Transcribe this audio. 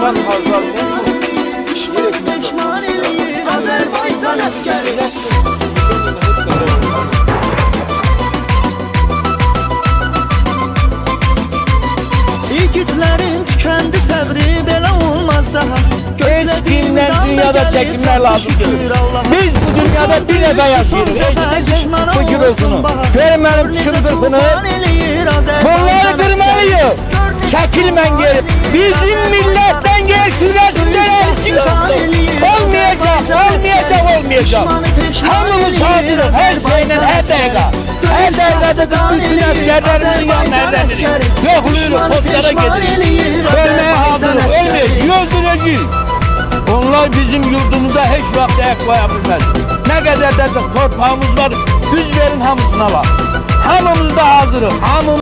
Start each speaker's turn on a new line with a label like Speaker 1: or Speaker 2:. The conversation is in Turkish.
Speaker 1: düşman hazal ne bu?
Speaker 2: Düşman peşman eləyir Azərbaycan əskəri. İgidlərin tükendi səbri belə olmaz daha.
Speaker 3: Hiç kimden dünyada çekimler lazımdır. Biz bu dünyada bir defa yaşıyoruz. Eşitlesin bu kilosunu. Görün benim tükür kırpını. Bunları kırmalıyız. Çekilmen geri. Bizim milletten gel küresinden elçin yoktur. Olmayacak. Hamımız hazırız her şeyden her dakika. Her dakikada bütün askerlerimizin yanlarındadır. Yokluyoruz, postlara gideriz. Ölmeye hazırız, ölmeyiz, öldüreceğiz. Onlar bizim yurdumuza hiç vakit ayak koyabilmez. Ne kadar da torpağımız var, biz verin hamısına var. Hamımız da hazırız, hamımız.